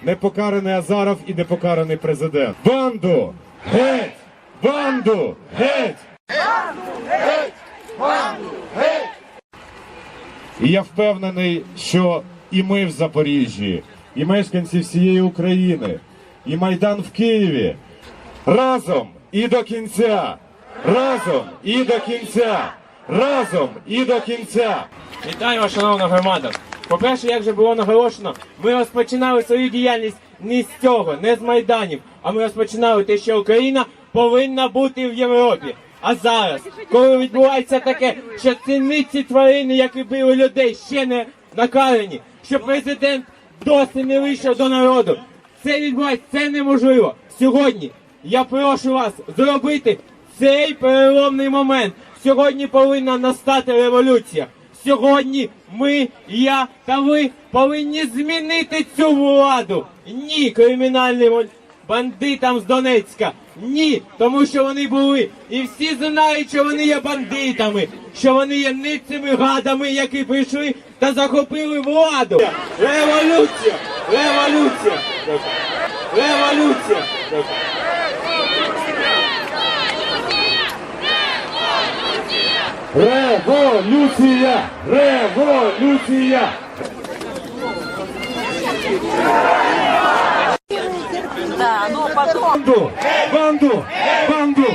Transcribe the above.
непокараний Азаров і непокараний президент. Банду! Геть! Банду! Геть! Банду! Геть! Банду! Геть! І я впевнений, що і ми в Запоріжжі, і мешканці всієї України, і Майдан в Києві разом і до кінця! Разом і до кінця! Разом і до кінця! Вітаю вас, шановна громада! По-перше, як вже було наголошено, ми розпочинали свою діяльність не з цього, не з Майданів, а ми розпочинали те, що Україна повинна бути в Європі. А зараз, коли відбувається таке, що ці тварини, які били людей, ще не накарані, що президент досі не вийшов до народу, це відбувається, це неможливо. Сьогодні я прошу вас зробити цей переломний момент. Сьогодні повинна настати революція. Сьогодні ми, я та ви повинні змінити цю владу. Ні кримінальним бандитам з Донецька. Ні, тому що вони були. І всі знають, що вони є бандитами. Що вони є ницими гадами, які прийшли та захопили владу. Революція! Революція! Революція! Революція! Революція! Да, ну потом... Банду! Банду! Банду!